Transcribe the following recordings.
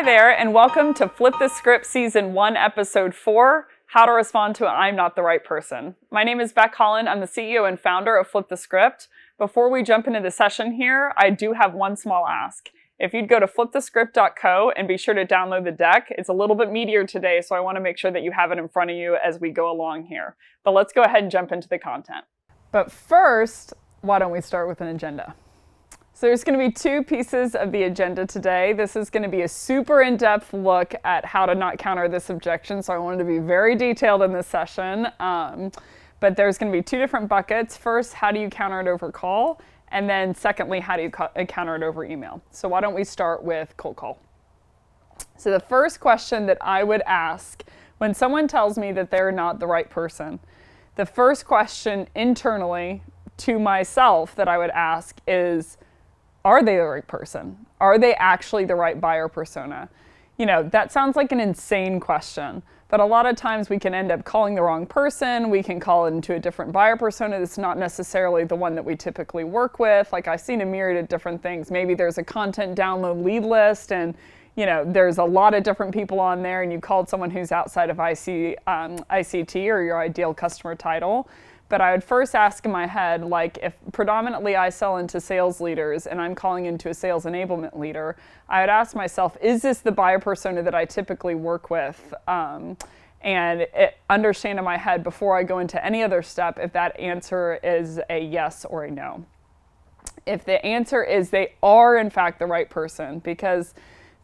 Hi there, and welcome to Flip the Script Season 1, Episode 4, How to Respond to I'm Not the Right Person. My name is Becc Holland. I'm the CEO and founder of Flip the Script. Before we jump into the session here, I do have one small ask. If you'd go to flipthescript.co and be sure to download the deck. It's a little bit meatier today, so I want to make sure that you have it in front of you as we go along here. But let's go ahead and jump into the content. But first, why don't we start with an agenda? So there's going to be two pieces of the agenda today. This is going to be a super in-depth look at how to not counter this objection. So I wanted to be very detailed in this session. But there's going to be two different buckets. First, how do you counter it over call? And then secondly, how do you counter it over email? So why don't we start with cold call? So the first question that I would ask when someone tells me that they're not the right person, the first question internally to myself that I would ask is, are they the right person? Are they actually the right buyer persona? You know, that sounds like an insane question, but a lot of times we can end up calling the wrong person. We can call it into a different buyer persona that's not necessarily the one that we typically work with. Like I've seen a myriad of different things. Maybe there's a content download lead list and there's a lot of different people on there and you called someone who's outside of ICT or your ideal customer title. But I would first ask in my head, like if predominantly I sell into sales leaders and I'm calling into a sales enablement leader, I would ask myself, is this the buyer persona that I typically work with? And understand in my head before I go into any other step if that answer is a yes or a no. If the answer is they are in fact the right person, because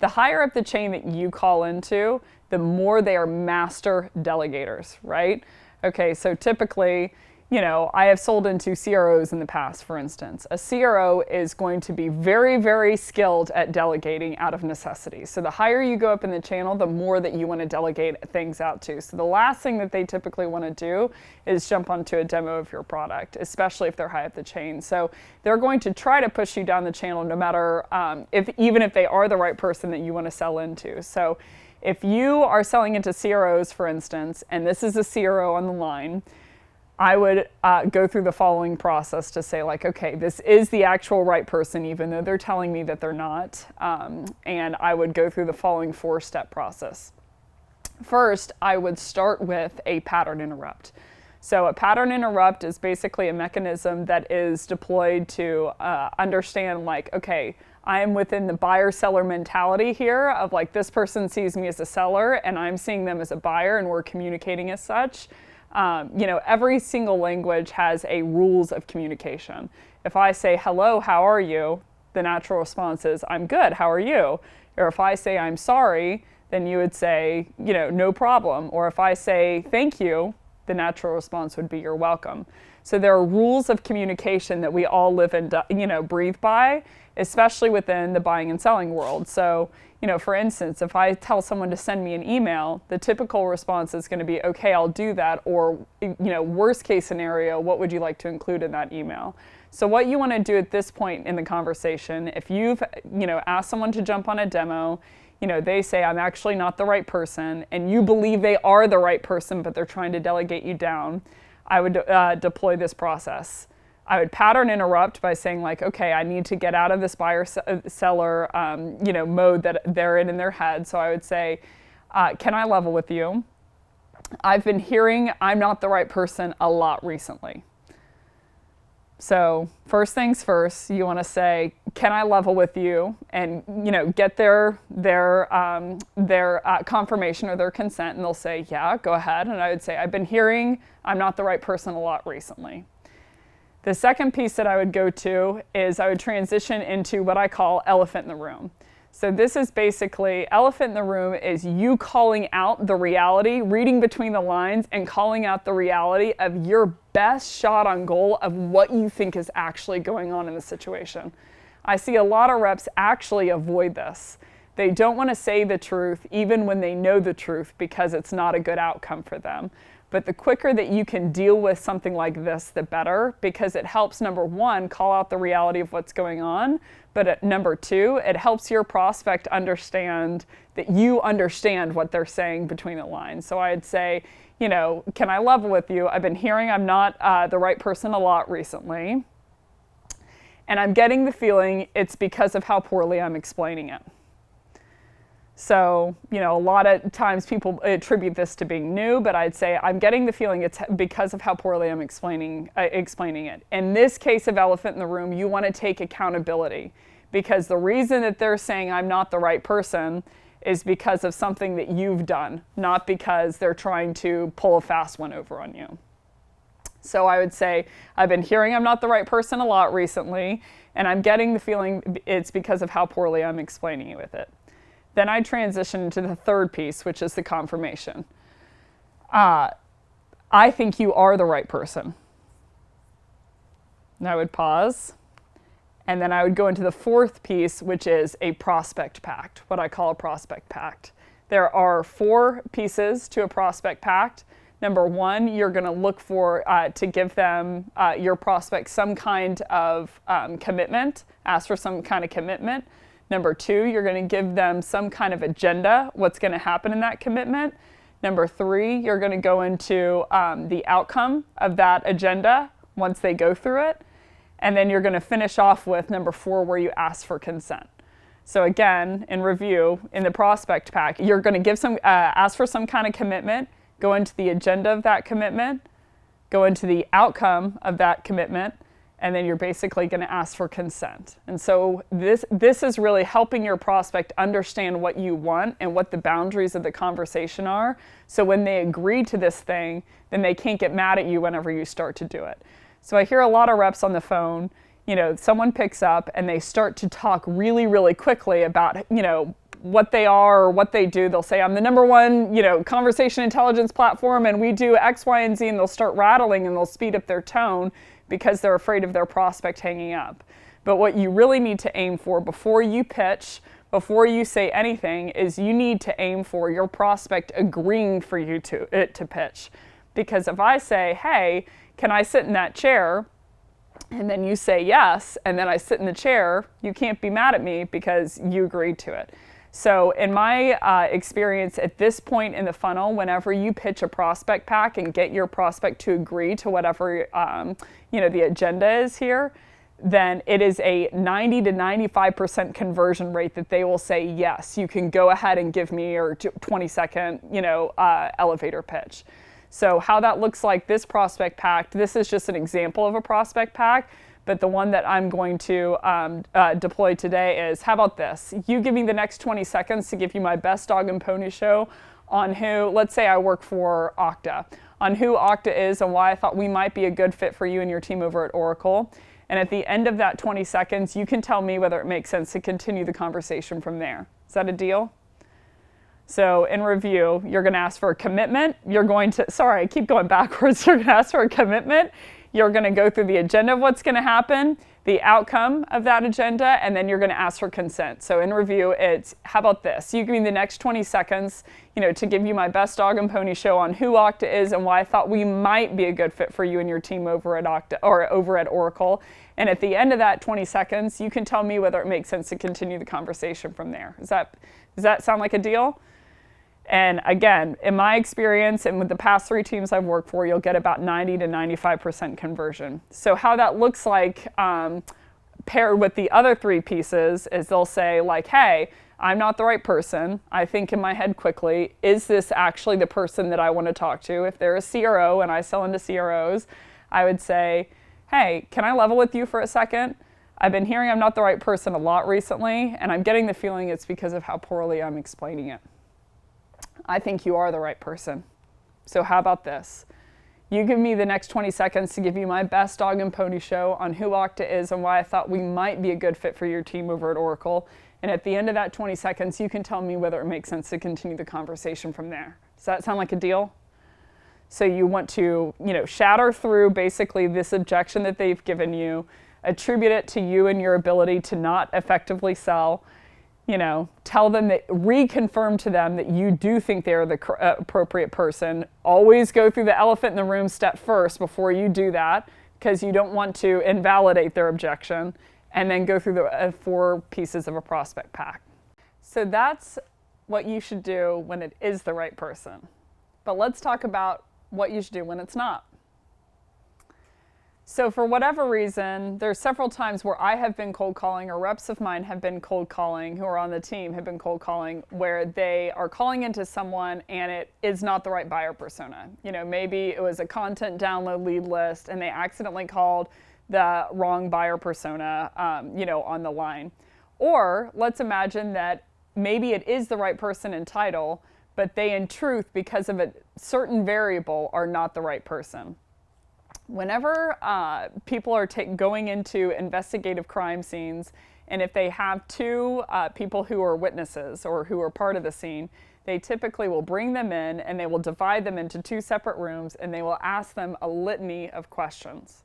the higher up the chain that you call into, the more they are master delegators, right? Okay, so typically, I have sold into CROs in the past, for instance. A CRO is going to be very, very skilled at delegating out of necessity. So the higher you go up in the channel, the more that you want to delegate things out to. So the last thing that they typically want to do is jump onto a demo of your product, especially if they're high up the chain. So they're going to try to push you down the channel no matter, even if they are the right person that you want to sell into. So if you are selling into CROs, for instance, and this is a CRO on the line, I would go through the following process to say like, okay, this is the actual right person, even though they're telling me that they're not. And I would go through the following 4-step process. First, I would start with a pattern interrupt. So a pattern interrupt is basically a mechanism that is deployed to understand like, okay, I am within the buyer-seller mentality here of like this person sees me as a seller and I'm seeing them as a buyer and we're communicating as such. Every single language has a rules of communication. If I say, hello, how are you? The natural response is, I'm good, how are you? Or if I say, I'm sorry, then you would say, no problem. Or if I say, thank you, the natural response would be, you're welcome. So there are rules of communication that we all live and, breathe by, especially within the buying and selling world. So, for instance, if I tell someone to send me an email, the typical response is going to be, okay, I'll do that. Or, worst case scenario, what would you like to include in that email? So what you want to do at this point in the conversation, if you've, asked someone to jump on a demo, they say, I'm actually not the right person, and you believe they are the right person, but they're trying to delegate you down, I would deploy this process. I would pattern interrupt by saying like, okay, I need to get out of this buyer-seller, mode that they're in their head. So I would say, can I level with you? I've been hearing I'm not the right person a lot recently. So first things first, you want to say, can I level with you? And, get their confirmation or their consent. And they'll say, yeah, go ahead. And I would say, I've been hearing I'm not the right person a lot recently. The second piece that I would go to is I would transition into what I call elephant in the room. So this is basically, elephant in the room is you calling out the reality, reading between the lines and calling out the reality of your best shot on goal of what you think is actually going on in the situation. I see a lot of reps actually avoid this. They don't want to say the truth even when they know the truth because it's not a good outcome for them. But the quicker that you can deal with something like this, the better, because it helps, number one, call out the reality of what's going on. But number two, it helps your prospect understand that you understand what they're saying between the lines. So I'd say, can I level with you? I've been hearing I'm not the right person a lot recently. And I'm getting the feeling it's because of how poorly I'm explaining it. So, a lot of times people attribute this to being new, but I'd say I'm getting the feeling it's because of how poorly I'm explaining it. In this case of elephant in the room, you want to take accountability, because the reason that they're saying I'm not the right person is because of something that you've done, not because they're trying to pull a fast one over on you. So I would say I've been hearing I'm not the right person a lot recently, and I'm getting the feeling it's because of how poorly I'm explaining it with it. Then I transition into the third piece, which is the confirmation. I think you are the right person. And I would pause. And then I would go into the fourth piece, which is a prospect pact, what I call a prospect pact. There are 4 pieces to a prospect pact. Number 1, you're going to look for to give them, your prospect, some kind of commitment, ask for some kind of commitment. Number 2, you're going to give them some kind of agenda, what's going to happen in that commitment. Number 3, you're going to go into the outcome of that agenda once they go through it. And then you're going to finish off with number 4, where you ask for consent. So again, in review, in the prospect pack, you're going to give ask for some kind of commitment, go into the agenda of that commitment, go into the outcome of that commitment, and then you're basically going to ask for consent. And so this is really helping your prospect understand what you want and what the boundaries of the conversation are. So when they agree to this thing, then they can't get mad at you whenever you start to do it. So I hear a lot of reps on the phone, someone picks up and they start to talk really, really quickly about, what they are or what they do. They'll say, I'm the number 1, conversation intelligence platform, and we do X, Y, and Z, and they'll start rattling and they'll speed up their tone because they're afraid of their prospect hanging up. But what you really need to aim for before you pitch, before you say anything, is you need to aim for your prospect agreeing for you to pitch. Because if I say, hey, can I sit in that chair? And then you say yes, and then I sit in the chair, you can't be mad at me because you agreed to it. So in my experience at this point in the funnel, whenever you pitch a prospect pack and get your prospect to agree to whatever the agenda is here, then it is a 90 to 95% conversion rate that they will say, yes, you can go ahead and give me your 20-second elevator pitch. So how that looks like this prospect pack, this is just an example of a prospect pack, but the one that I'm going to deploy today is, how about this? You give me the next 20 seconds to give you my best dog and pony show on who, let's say I work for Okta, on who Okta is and why I thought we might be a good fit for you and your team over at Oracle. And at the end of that 20 seconds, you can tell me whether it makes sense to continue the conversation from there. Is that a deal? So in review, you're going to ask for a commitment. You're going to, sorry, I keep going backwards. You're going to ask for a commitment. You're going to go through the agenda of what's going to happen, the outcome of that agenda, and then you're going to ask for consent. So in review, it's, how about this? You give me the next 20 seconds, to give you my best dog and pony show on who Okta is and why I thought we might be a good fit for you and your team over at Okta or over at Oracle. And at the end of that 20 seconds, you can tell me whether it makes sense to continue the conversation from there. Does that sound like a deal? And again, in my experience and with the past 3 teams I've worked for, you'll get about 90 to 95% conversion. So how that looks like paired with the other 3 pieces is they'll say like, hey, I'm not the right person. I think in my head quickly, is this actually the person that I want to talk to? If they're a CRO and I sell into CROs, I would say, hey, can I level with you for a second? I've been hearing I'm not the right person a lot recently, and I'm getting the feeling it's because of how poorly I'm explaining it. I think you are the right person. So how about this? You give me the next 20 seconds to give you my best dog and pony show on who Okta is and why I thought we might be a good fit for your team over at Oracle. And at the end of that 20 seconds, you can tell me whether it makes sense to continue the conversation from there. Does that sound like a deal? So you want to, shatter through basically this objection that they've given you, attribute it to you and your ability to not effectively sell, tell them that, reconfirm to them that you do think they're the appropriate person. Always go through the elephant in the room step first before you do that, because you don't want to invalidate their objection, and then go through the 4 pieces of a prospect pack. So that's what you should do when it is the right person. But let's talk about what you should do when it's not. So for whatever reason, there's several times where I have been cold calling, or reps of mine have been cold calling, who are on the team have been cold calling, where they are calling into someone and it is not the right buyer persona. Maybe it was a content download lead list and they accidentally called the wrong buyer persona, on the line. Or let's imagine that maybe it is the right person in title, but they in truth, because of a certain variable, are not the right person. Whenever people are going into investigative crime scenes, and if they have two people who are witnesses or who are part of the scene, they typically will bring them in and they will divide them into two separate rooms and they will ask them a litany of questions.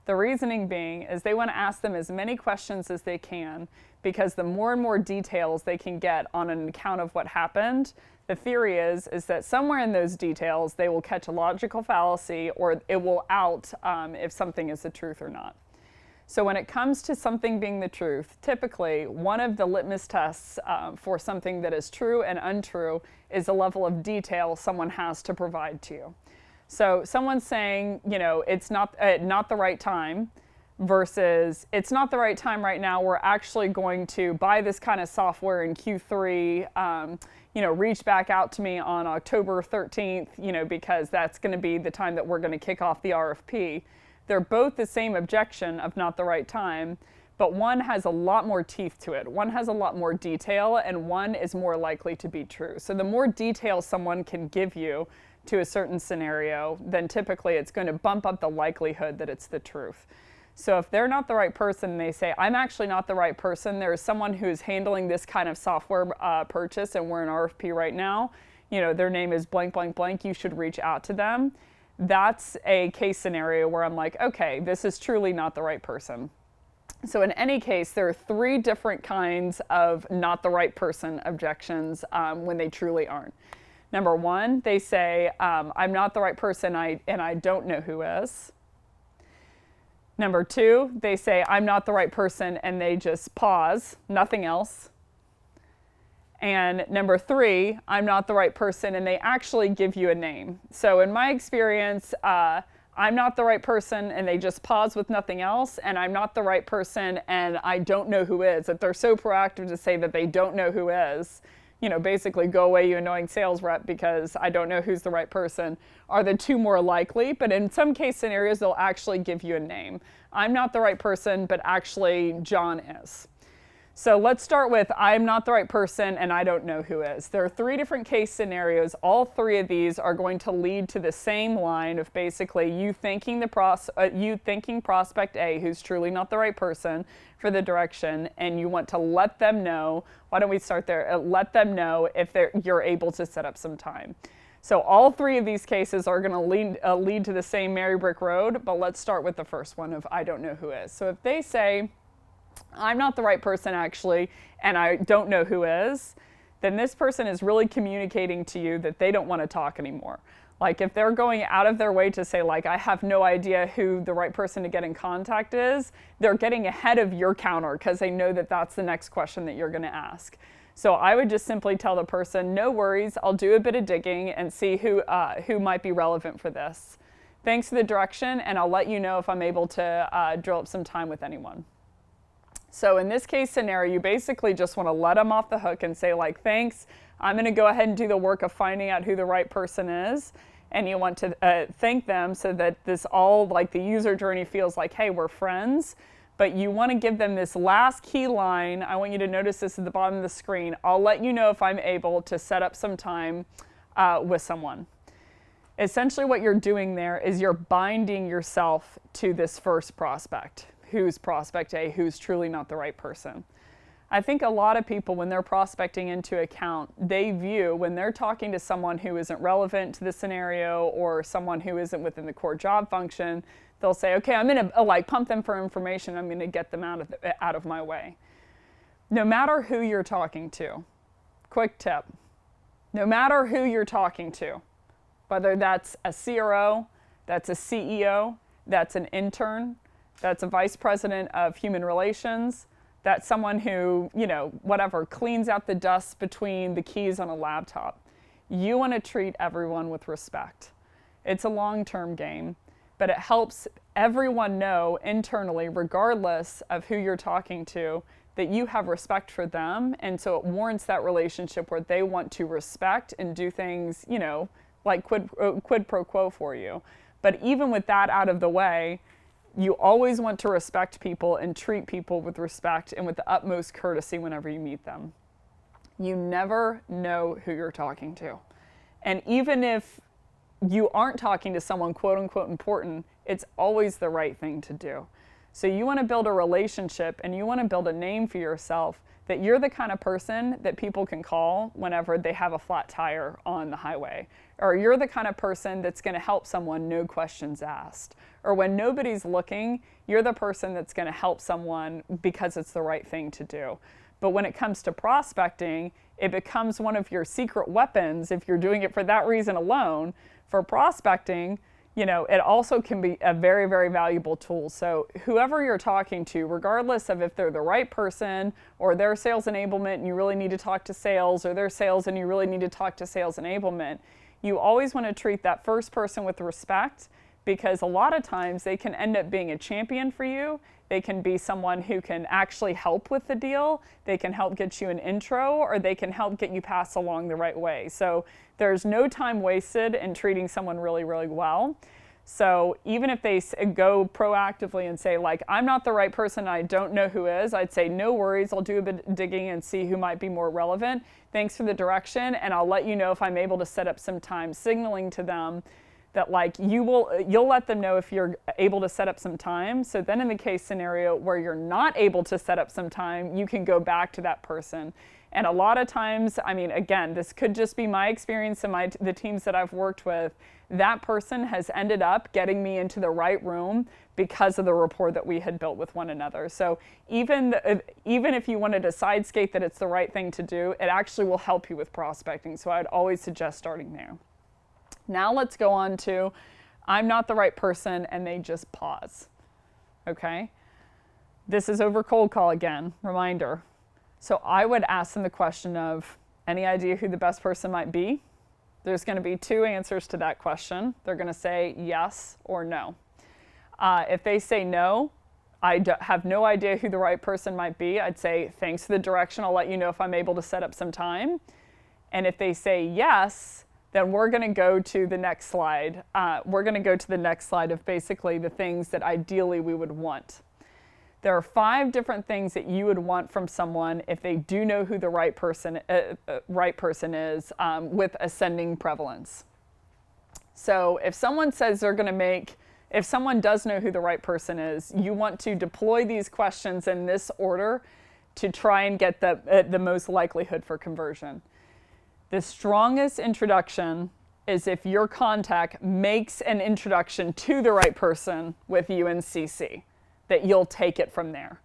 The reasoning being is they want to ask them as many questions as they can, because the more and more details they can get on an account of what happened, the theory is that somewhere in those details they will catch a logical fallacy, or it will out if something is the truth or not. So when it comes to something being the truth, typically one of the litmus tests for something that is true and untrue is the level of detail someone has to provide to you. So someone's saying, it's not the right time, versus it's not the right time right now, we're actually going to buy this kind of software in Q3, reach back out to me on October 13th, because that's going to be the time that we're going to kick off the RFP. They're both the same objection of not the right time, but one has a lot more teeth to it. One has a lot more detail, and one is more likely to be true. So the more detail someone can give you to a certain scenario, then typically it's going to bump up the likelihood that it's the truth. So if they're not the right person, they say, I'm actually not the right person, there's someone who's handling this kind of software purchase and we're in RFP right now, their name is blank, blank, blank, you should reach out to them. That's a case scenario where I'm like, okay, this is truly not the right person. So in any case, there are three different kinds of not the right person objections when they truly aren't. Number one, they say, I'm not the right person and I don't know who is. Number two, they say, I'm not the right person, and they just pause, nothing else. And number three, I'm not the right person, and they actually give you a name. So in my experience, I'm not the right person, and they just pause with nothing else, and I'm not the right person, and I don't know who is. If they're so proactive to say that they don't know who is, basically go away, you annoying sales rep, because I don't know who's the right person, are the two more likely. But in some case scenarios, they'll actually give you a name. I'm not the right person, but actually John is. So let's start with I'm not the right person and I don't know who is. There are three different case scenarios. All three of these are going to lead to the same line of basically you thanking prospect A, who's truly not the right person, for the direction, and you want to let them know. Why don't we start there? Let them know if you're able to set up some time. So all three of these cases are going to lead to the same Mary Brick Road, but let's start with the first one of I don't know who is. So if they say, I'm not the right person actually, and I don't know who is, then this person is really communicating to you that they don't want to talk anymore. Like if they're going out of their way to say like, I have no idea who the right person to get in contact is, they're getting ahead of your counter because they know that that's the next question that you're going to ask. So I would just simply tell the person, no worries, I'll do a bit of digging and see who might be relevant for this. Thanks for the direction, and I'll let you know if I'm able to drill up some time with anyone. So in this case scenario, you basically just want to let them off the hook and say like, thanks, I'm going to go ahead and do the work of finding out who the right person is. And you want to thank them so that this all, like the user journey feels like, hey, we're friends. But you want to give them this last key line. I want you to notice this at the bottom of the screen. I'll let you know if I'm able to set up some time with someone. Essentially what you're doing there is you're binding yourself to this first prospect. Who's prospect A, who's truly not the right person. I think a lot of people, when they're prospecting into account, they view when they're talking to someone who isn't relevant to the scenario or someone who isn't within the core job function, they'll say, okay, I'm going to like pump them for information. I'm going to get them out of my way. No matter who you're talking to, quick tip, no matter who you're talking to, whether that's a CRO, that's a CEO, that's an intern, that's a vice president of human relations, that's someone who, whatever, cleans out the dust between the keys on a laptop. You want to treat everyone with respect. It's a long-term game, but it helps everyone know internally, regardless of who you're talking to, that you have respect for them. And so it warrants that relationship where they want to respect and do things, like quid pro quo for you. But even with that out of the way, you always want to respect people and treat people with respect and with the utmost courtesy whenever you meet them. You never know who you're talking to. And even if you aren't talking to someone quote unquote important, it's always the right thing to do. So you want to build a relationship and you want to build a name for yourself that you're the kind of person that people can call whenever they have a flat tire on the highway. Or you're the kind of person that's going to help someone, no questions asked. Or when nobody's looking, you're the person that's going to help someone because it's the right thing to do. But when it comes to prospecting, it becomes one of your secret weapons if you're doing it for that reason alone. For prospecting, it also can be a very, very valuable tool. So whoever you're talking to, regardless of if they're the right person or their sales enablement and you really need to talk to sales, or their sales and you really need to talk to sales enablement, you always want to treat that first person with respect, because a lot of times they can end up being a champion for you. They can be someone who can actually help with the deal. They can help get you an intro, or they can help get you passed along the right way. So there's no time wasted in treating someone really, really well. So even if they go proactively and say, like, I'm not the right person, I don't know who is, I'd say, no worries, I'll do a bit of digging and see who might be more relevant. Thanks for the direction, and I'll let you know if I'm able to set up some time, signaling to them that, like, you'll let them know if you're able to set up some time. So then in the case scenario where you're not able to set up some time, you can go back to that person. And a lot of times, again, this could just be my experience and the teams that I've worked with, that person has ended up getting me into the right room because of the rapport that we had built with one another. So even if you wanted to side skate that it's the right thing to do, it actually will help you with prospecting. So I'd always suggest starting there. Now let's go on to, I'm not the right person, and they just pause. Okay? This is over cold call again, reminder. So I would ask them the question of, any idea who the best person might be? There's going to be two answers to that question. They're going to say yes or no. If they say no, I have no idea who the right person might be, I'd say, thanks for the direction. I'll let you know if I'm able to set up some time. And if they say yes, then we're going to go to the next slide. We're going to go to the next slide of basically the things that ideally we would want. There are 5 different things that you would want from someone if they do know who the right person is with ascending prevalence. So if someone says they're going to if someone does know who the right person is, you want to deploy these questions in this order to try and get the most likelihood for conversion. The strongest introduction is if your contact makes an introduction to the right person with you in CC, that you'll take it from there.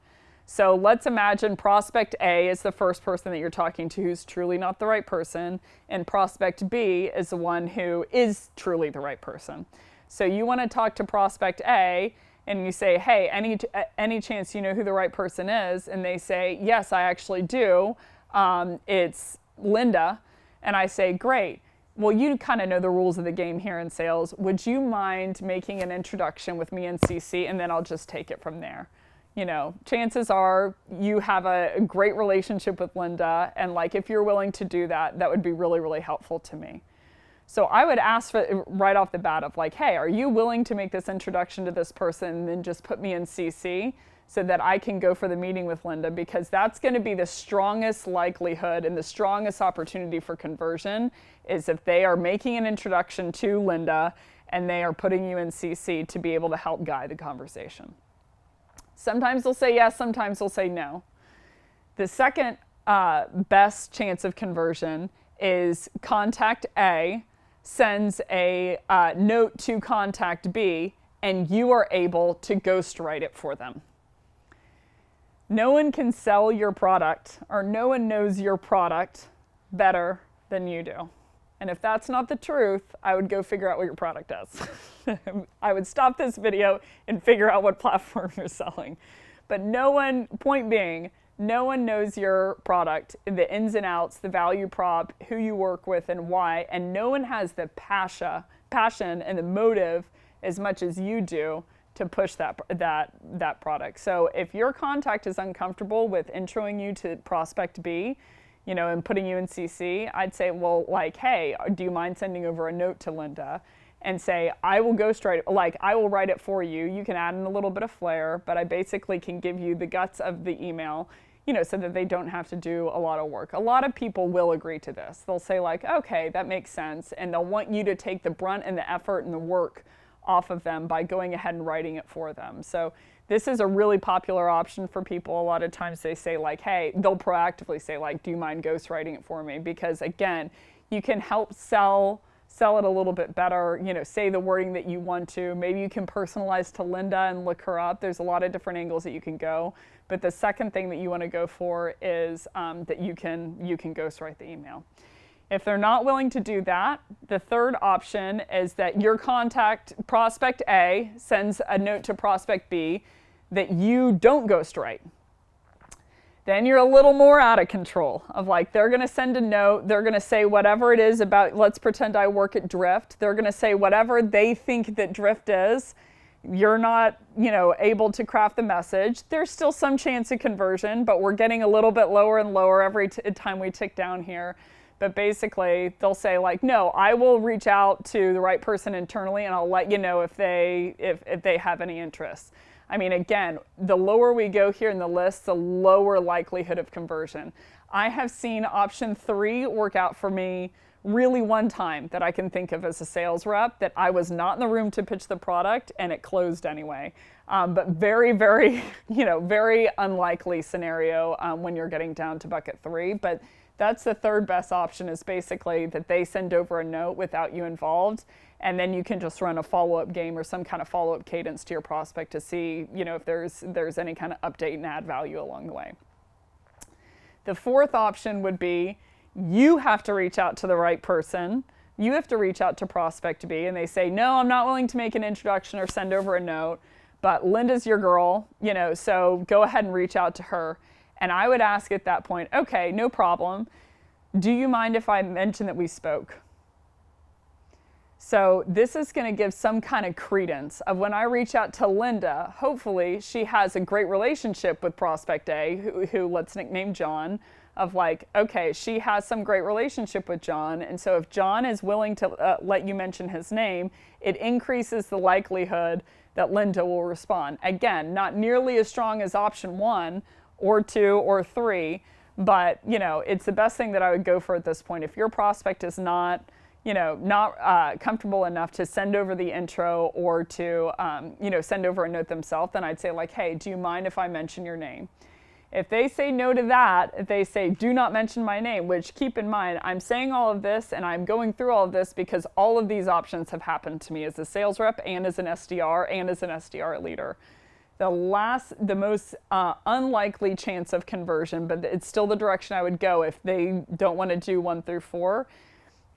So let's imagine prospect A is the first person that you're talking to who's truly not the right person, and prospect B is the one who is truly the right person. So you want to talk to prospect A, and you say, hey, any chance you know who the right person is? And they say, yes, I actually do. It's Linda. And I say, great. Well, you kind of know the rules of the game here in sales. Would you mind making an introduction with me in CC, and then I'll just take it from there? Chances are you have a great relationship with Linda, and like, if you're willing to do that, that would be really, really helpful to me. So I would ask for, right off the bat, of like, hey, are you willing to make this introduction to this person and then just put me in CC so that I can go for the meeting with Linda? Because that's going to be the strongest likelihood and the strongest opportunity for conversion, is if they are making an introduction to Linda and they are putting you in CC to be able to help guide the conversation. Sometimes they'll say yes, sometimes they'll say no. The second best chance of conversion is contact A sends a note to contact B, and you are able to ghostwrite it for them. No one can sell your product, or no one knows your product better than you do. And if that's not the truth, I would go figure out what your product does. I would stop this video and figure out what platform you're selling. But point being, no one knows your product, the ins and outs, the value prop, who you work with and why, and no one has the passion and the motive as much as you do to push that product. So if your contact is uncomfortable with introing you to prospect B, and putting you in CC, I'd say, well, like, hey, do you mind sending over a note to Linda and say, I will ghostwrite, like, I will write it for you. You can add in a little bit of flair, but I basically can give you the guts of the email, so that they don't have to do a lot of work. A lot of people will agree to this. They'll say like, okay, that makes sense. And they'll want you to take the brunt and the effort and the work off of them by going ahead and writing it for them. So this is a really popular option for people. A lot of times they say like, hey, they'll proactively say like, do you mind ghostwriting it for me? Because again, you can help sell it a little bit better, say the wording that you want to. Maybe you can personalize to Linda and look her up. There's a lot of different angles that you can go. But the second thing that you want to go for is that you can ghostwrite the email. If they're not willing to do that, the third option is that your contact, prospect A, sends a note to prospect B that you don't ghostwrite. Then you're a little more out of control of like, they're going to send a note, they're going to say whatever it is about, let's pretend I work at Drift. They're going to say whatever they think that Drift is. You're not, able to craft the message. There's still some chance of conversion, but we're getting a little bit lower and lower every time we tick down here. But basically, they'll say like, no, I will reach out to the right person internally and I'll let you know if they have any interest. I mean, again, the lower we go here in the list, the lower likelihood of conversion. I have seen option 3 work out for me really one time that I can think of as a sales rep, that I was not in the room to pitch the product and it closed anyway. But very, very, very unlikely scenario when you're getting down to bucket 3. But that's the third best option, is basically that they send over a note without you involved. And then you can just run a follow-up game or some kind of follow-up cadence to your prospect to see, if there's any kind of update and add value along the way. The fourth option would be you have to reach out to the right person. You have to reach out to prospect B and they say, no, I'm not willing to make an introduction or send over a note, but Linda's your girl, so go ahead and reach out to her. And I would ask at that point, okay, no problem. Do you mind if I mention that we spoke? So this is going to give some kind of credence of when I reach out to Linda, hopefully she has a great relationship with prospect A, who let's nickname John, of like, okay, she has some great relationship with John. And so if John is willing to let you mention his name, it increases the likelihood that Linda will respond. Again, not nearly as strong as option 1 or 2 or 3, but it's the best thing that I would go for at this point. If your prospect is not comfortable enough to send over the intro or to, send over a note themselves, then I'd say like, hey, do you mind if I mention your name? If they say no to that, if they say, do not mention my name, which keep in mind, I'm saying all of this and I'm going through all of this because all of these options have happened to me as a sales rep and as an SDR and as an SDR leader. The most unlikely chance of conversion, but it's still the direction I would go if they don't want to do 1 through 4,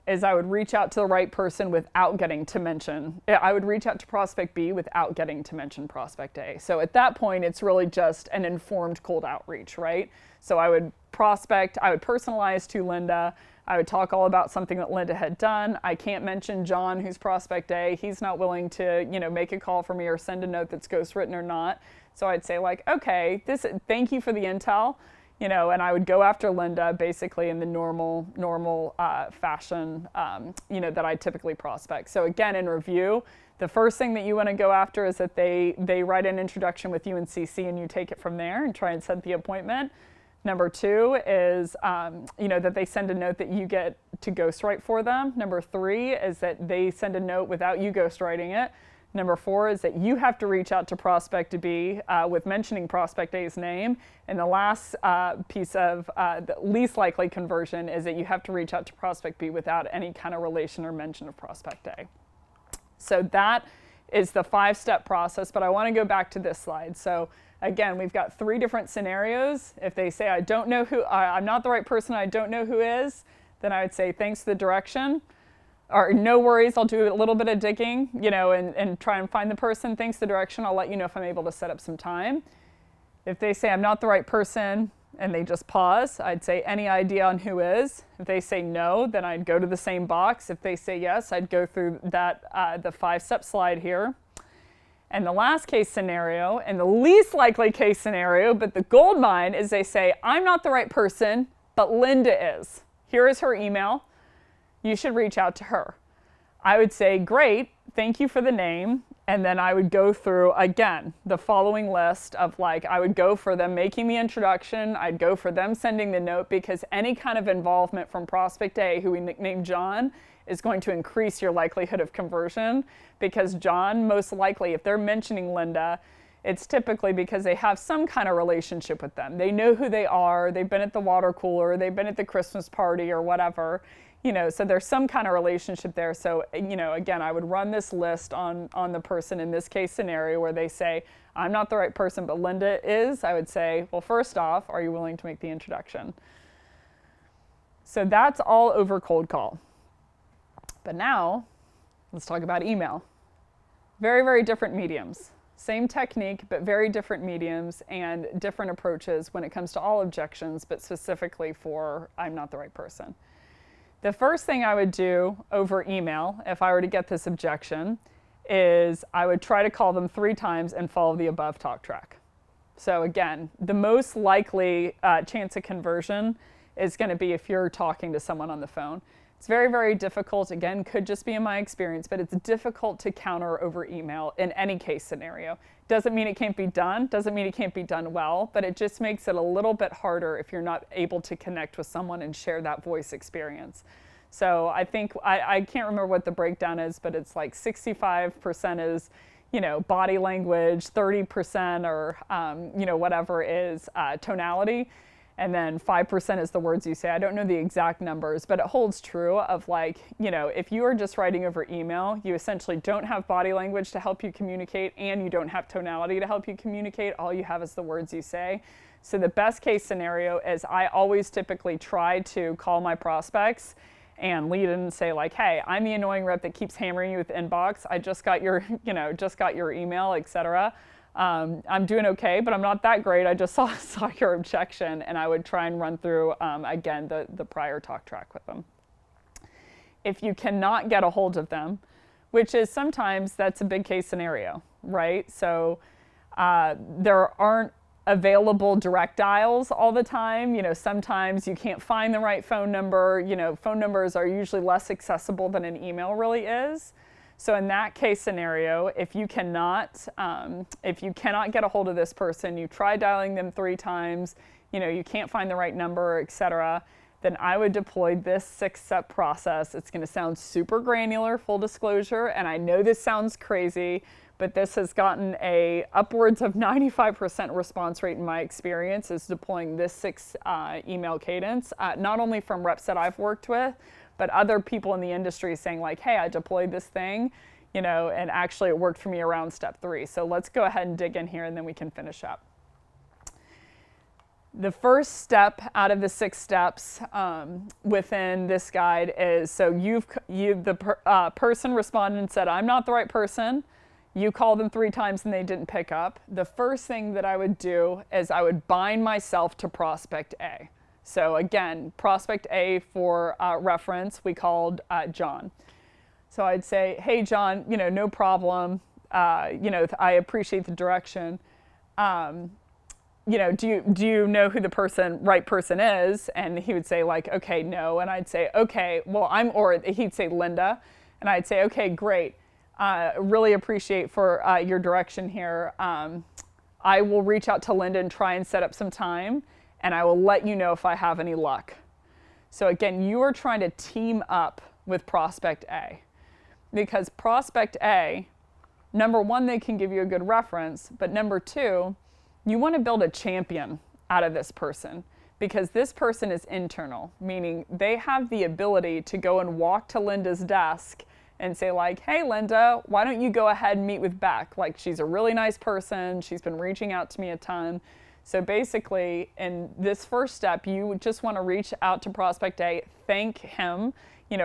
is I would reach out to the right person without getting to mention. I would reach out to prospect B without getting to mention prospect A. So at that point, it's really just an informed cold outreach, right? So I would personalize to Linda. I would talk all about something that Linda had done. I can't mention John, who's prospect A. He's not willing to, make a call for me or send a note that's ghostwritten or not. So I'd say like, okay, thank you for the intel. And I would go after Linda basically in the normal fashion, that I typically prospect. So again, in review, the first thing that you want to go after is that they write an introduction with you in CC and you take it from there and try and set the appointment. Number 2 is, that they send a note that you get to ghostwrite for them. Number 3 is that they send a note without you ghostwriting it. Number 4 is that you have to reach out to prospect B with mentioning prospect A's name. And the last piece of the least likely conversion is that you have to reach out to prospect B without any kind of relation or mention of prospect A. So that is the 5-step process, but I want to go back to this slide. So again, we've got 3 different scenarios. If they say, I'm not the right person, I don't know who is, then I would say, thanks for the direction. Or no worries, I'll do a little bit of digging, and try and find the person. Thanks for the direction. I'll let you know if I'm able to set up some time. If they say I'm not the right person and they just pause, I'd say any idea on who is. If they say no, then I'd go to the same box. If they say yes, I'd go through that the 5-step slide here. And the last case scenario, and the least likely case scenario, but the gold mine, is they say, I'm not the right person, but Linda is. Here is her email. You should reach out to her. I would say, great, thank you for the name. And then I would go through, again, the following list of I would go for them making the introduction. I'd go for them sending the note, because any kind of involvement from prospect A, who we nicknamed John, is going to increase your likelihood of conversion, because John, most likely, if they're mentioning Linda, it's typically because they have some kind of relationship with them. They know who they are. They've been at the water cooler. They've been at the Christmas party or whatever. So there's some kind of relationship there. So, again, I would run this list on the person in this case scenario where they say, I'm not the right person, but Linda is. I would say, well, first off, are you willing to make the introduction? So that's all over cold call. But now, let's talk about email. Very, very different mediums. Same technique, but very different mediums and different approaches when it comes to all objections, but specifically for I'm not the right person. The first thing I would do over email, if I were to get this objection, is I would try to call them 3 times and follow the above talk track. So again, the most likely chance of conversion is going to be if you're talking to someone on the phone. It's very, very difficult. Again, could just be in my experience, but it's difficult to counter over email in any case scenario. Doesn't mean it can't be done, doesn't mean it can't be done well, but it just makes it a little bit harder if you're not able to connect with someone and share that voice experience. So I think, I can't remember what the breakdown is, but it's 65% is, body language, 30% or, whatever is tonality. And then 5% is the words you say. I don't know the exact numbers, but it holds true of if you are just writing over email, you essentially don't have body language to help you communicate, and you don't have tonality to help you communicate. All you have is the words you say. So the best case scenario is I always typically try to call my prospects and lead in and say hey, I'm the annoying rep that keeps hammering you with inbox. I just got your, just got your email, etc. I'm doing okay, but I'm not that great. I just saw your objection, and I would try and run through, again, the prior talk track with them. If you cannot get a hold of them, which is sometimes that's a big case scenario, right? So there aren't available direct dials all the time. Sometimes you can't find the right phone number. Phone numbers are usually less accessible than an email really is. So in that case scenario, if you cannot get a hold of this person, you try dialing them 3 times, you can't find the right number, etc., then I would deploy this 6-step process. It's going to sound super granular, full disclosure, and I know this sounds crazy, but this has gotten a upwards of 95% response rate in my experience, is deploying this 6 email cadence, not only from reps that I've worked with, but other people in the industry saying hey, I deployed this thing, and actually it worked for me around step 3. So let's go ahead and dig in here and then we can finish up. The first step out of the 6 steps within this guide is, so the person responded and said, I'm not the right person. You called them 3 times and they didn't pick up. The first thing that I would do is I would bind myself to prospect A. So again, prospect A for reference, we called John. So I'd say, hey John, no problem. I appreciate the direction. Do you know who the right person is? And he would say okay, no. And I'd say, okay, well, or he'd say Linda. And I'd say, okay, great. Really appreciate for your direction here. I will reach out to Linda and try and set up some time, and I will let you know if I have any luck. So again, you are trying to team up with prospect A, because prospect A, number 1, they can give you a good reference, but number 2, you want to build a champion out of this person, because this person is internal, meaning they have the ability to go and walk to Linda's desk and say hey Linda, why don't you go ahead and meet with Becc? She's a really nice person, she's been reaching out to me a ton. So basically, in this first step, you just want to reach out to prospect A, thank him,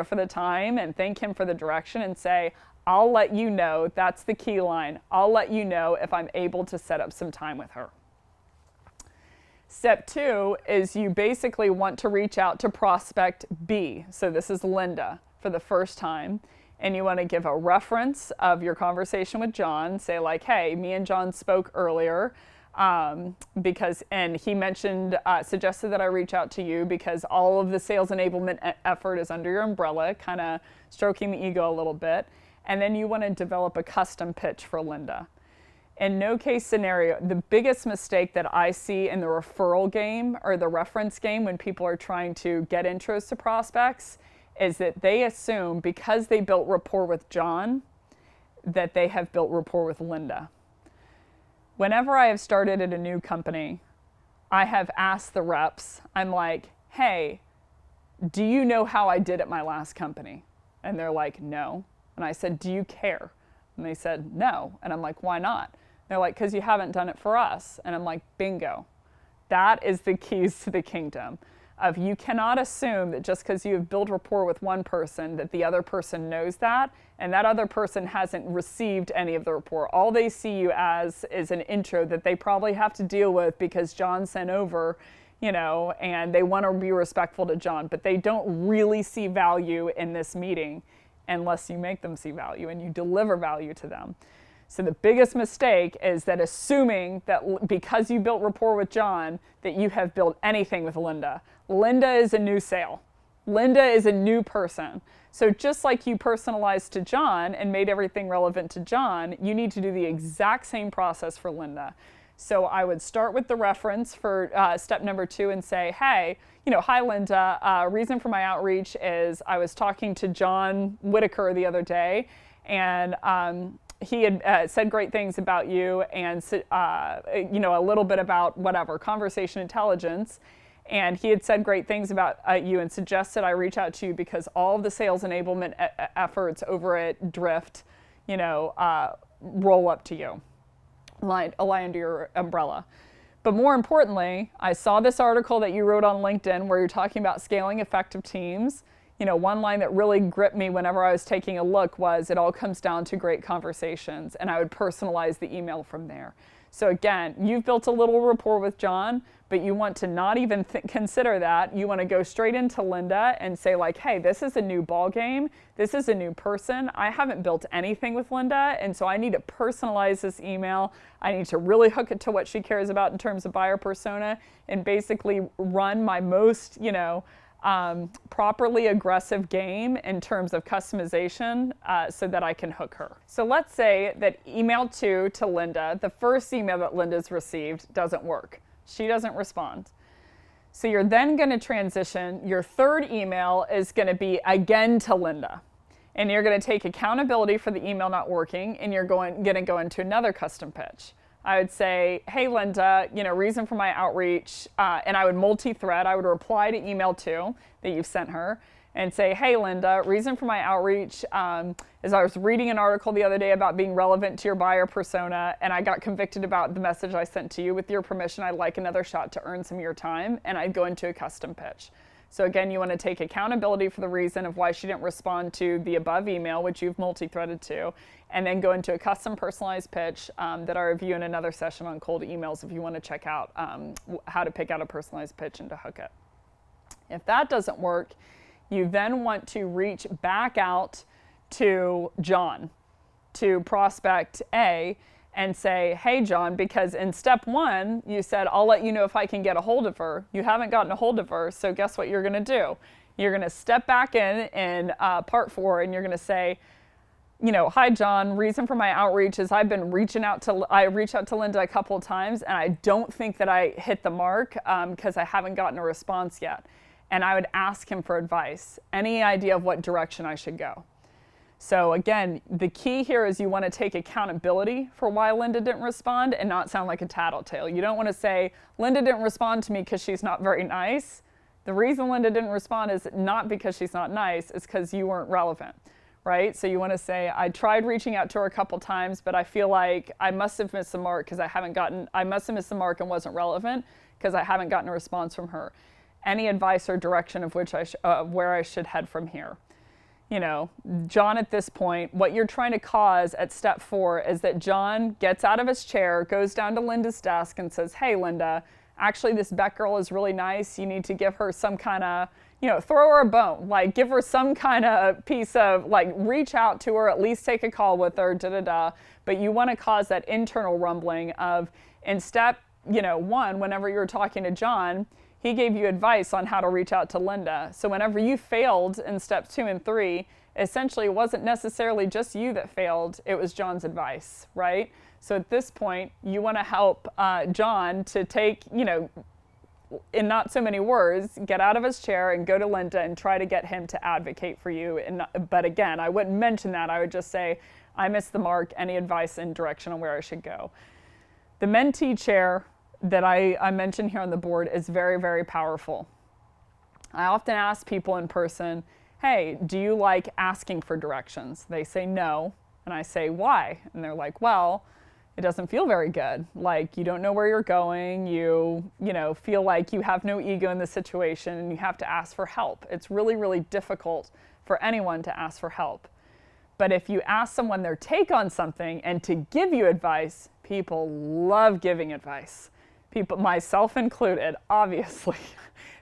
for the time, and thank him for the direction, and say, I'll let you know, that's the key line, I'll let you know if I'm able to set up some time with her. Step 2 is you basically want to reach out to prospect B, so this is Linda, for the first time, and you want to give a reference of your conversation with John. Say like, hey, me and John spoke earlier and he mentioned, suggested that I reach out to you because all of the sales enablement effort is under your umbrella, kind of stroking the ego a little bit. And then you want to develop a custom pitch for Linda. In no case scenario, the biggest mistake that I see in the referral game or the reference game when people are trying to get intros to prospects is that they assume because they built rapport with John, that they have built rapport with Linda. Whenever I have started at a new company, I have asked the reps, I'm like, hey, do you know how I did at my last company? And they're like, no. And I said, do you care? And they said, no. And I'm like, why not? They're like, because you haven't done it for us. And I'm like, bingo. That is the keys to the kingdom. Of you cannot assume that just because you have built rapport with one person that the other person knows that, and that other person hasn't received any of the rapport. All they see you as is an intro that they probably have to deal with because John sent over, and they want to be respectful to John, but they don't really see value in this meeting unless you make them see value and you deliver value to them. So the biggest mistake is that assuming that because you built rapport with John, that you have built anything with Linda. Linda is a new sale. Linda is a new person. So just like you personalized to John and made everything relevant to John, you need to do the exact same process for Linda. So I would start with the reference for step number 2 and say, hey, hi Linda, reason for my outreach is I was talking to John Whitaker the other day, and he had said great things about you and, a little bit about whatever, conversation intelligence. And he had said great things about you and suggested I reach out to you because all of the sales enablement efforts over at Drift, roll up to you, lie under your umbrella. But more importantly, I saw this article that you wrote on LinkedIn where you're talking about scaling effective teams. One line that really gripped me whenever I was taking a look was, it all comes down to great conversations, and I would personalize the email from there. So again, you've built a little rapport with John, but you want to not even consider that. You want to go straight into Linda and say like, hey, this is a new ball game. This is a new person. I haven't built anything with Linda, and so I need to personalize this email. I need to really hook it to what she cares about in terms of buyer persona and basically run my most, properly aggressive game in terms of customization so that I can hook her. So let's say that email 2 to Linda, the first email that Linda's received doesn't work. She doesn't respond. So you're then going to transition. Your third email is going to be again to Linda. And you're going to take accountability for the email not working, and you're going to go into another custom pitch. I would say, hey, Linda, reason for my outreach, and I would multi-thread. I would reply to email 2 that you've sent her and say, hey, Linda, reason for my outreach is I was reading an article the other day about being relevant to your buyer persona, and I got convicted about the message I sent to you. With your permission, I'd like another shot to earn some of your time, and I'd go into a custom pitch. So again, you want to take accountability for the reason of why she didn't respond to the above email, which you've multi-threaded to, and then go into a custom personalized pitch that I review in another session on cold emails if you want to check out how to pick out a personalized pitch and to hook it. If that doesn't work, you then want to reach back out to John, to prospect A, and say, hey, John, because in step 1, you said, I'll let you know if I can get a hold of her. You haven't gotten a hold of her, so guess what you're going to do? You're going to step back in part 4, and you're going to say, hi, John, reason for my outreach is I reached out to Linda a couple of times, and I don't think that I hit the mark because I haven't gotten a response yet. And I would ask him for advice, any idea of what direction I should go. So again, the key here is you want to take accountability for why Linda didn't respond and not sound like a tattletale. You don't want to say, Linda didn't respond to me because she's not very nice. The reason Linda didn't respond is not because she's not nice, it's because you weren't relevant, right? So you want to say, I tried reaching out to her a couple times, but I feel like I must have missed the mark because I must have missed the mark and wasn't relevant because I haven't gotten a response from her. Any advice or direction of where I should head from here? John, at this point, what you're trying to cause at step 4 is that John gets out of his chair, goes down to Linda's desk and says, hey, Linda, actually this Becc girl is really nice. You need to give her some kind of, throw her a bone, like give her some kind of piece of, like, reach out to her, at least take a call with her, but you want to cause that internal rumbling of, in step, one, whenever you were talking to John, he gave you advice on how to reach out to Linda. So whenever you failed in steps 2 and 3, essentially it wasn't necessarily just you that failed, it was John's advice, right? So at this point, you want to help John to take, in not so many words, get out of his chair and go to Linda and try to get him to advocate for you. But again, I wouldn't mention that. I would just say, I missed the mark, any advice and direction on where I should go. The mentee chair that I mentioned here on the board is very, very powerful. I often ask people in person, hey, do you like asking for directions? They say no, and I say, why? And they're like, well, it doesn't feel very good. Like, you don't know where you're going, you feel like you have no ego in the situation, and you have to ask for help. It's really, really difficult for anyone to ask for help. But if you ask someone their take on something and to give you advice, people love giving advice. People, myself included, obviously,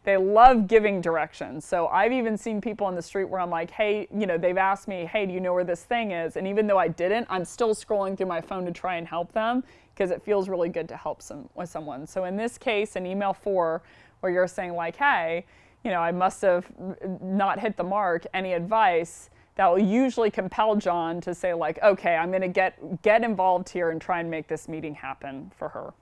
they love giving directions. So I've even seen people on the street where I'm like, hey, they've asked me, hey, do you know where this thing is? And even though I didn't, I'm still scrolling through my phone to try and help them because it feels really good to help with someone. So in this case, in email 4, where you're saying like, hey, I must have not hit the mark, any advice, that will usually compel John to say like, okay, I'm going to get involved here and try and make this meeting happen for her.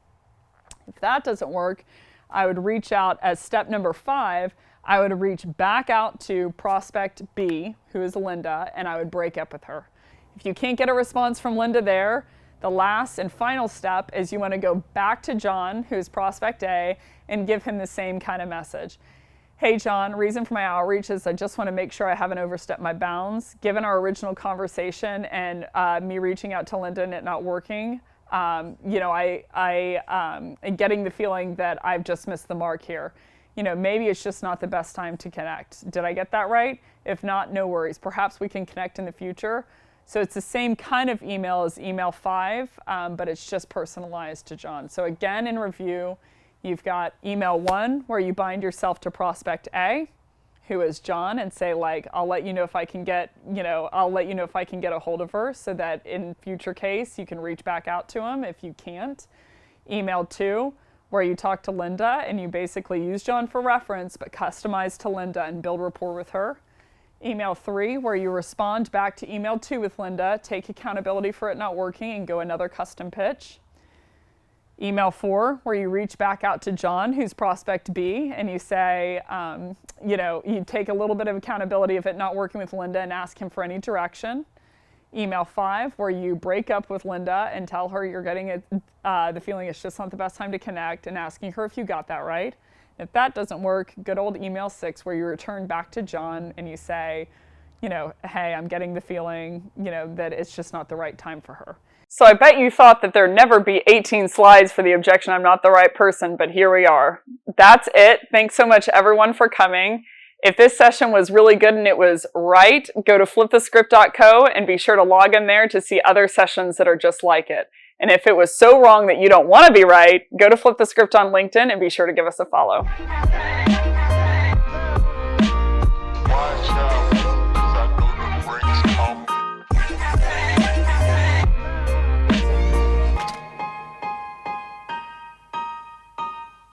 If that doesn't work, I would reach out as step number 5. I would reach back out to prospect B, who is Linda, and I would break up with her. If you can't get a response from Linda there, the last and final step is you want to go back to John, who's prospect A, and give him the same kind of message. Hey John, reason for my outreach is I just want to make sure I haven't overstepped my bounds. Given our original conversation and me reaching out to Linda and it not working, I'm getting the feeling that I've just missed the mark here. Maybe it's just not the best time to connect. Did I get that right? If not, no worries. Perhaps we can connect in the future. So it's the same kind of email as email 5, but it's just personalized to John. So again, in review, you've got email 1, where you bind yourself to prospect A, who is John, and say like, I'll let you know if I can get a hold of her, so that in future case you can reach back out to him if you can't. Email 2, where you talk to Linda and you basically use John for reference, but customize to Linda and build rapport with her. Email 3, where you respond back to email 2 with Linda, take accountability for it not working, and go another custom pitch. Email 4, where you reach back out to John, who's prospect B, and you say, you take a little bit of accountability of it not working with Linda and ask him for any direction. Email 5, where you break up with Linda and tell her you're getting the feeling it's just not the best time to connect, and asking her if you got that right. If that doesn't work, good old email 6, where you return back to John and you say, hey, I'm getting the feeling, that it's just not the right time for her. So I bet you thought that there'd never be 18 slides for the objection I'm not the right person, but here we are. That's it. Thanks so much everyone for coming. If this session was really good and it was right, go to flipthescript.co and be sure to log in there to see other sessions that are just like it. And if it was so wrong that you don't want to be right, go to Flip the Script on LinkedIn and be sure to give us a follow.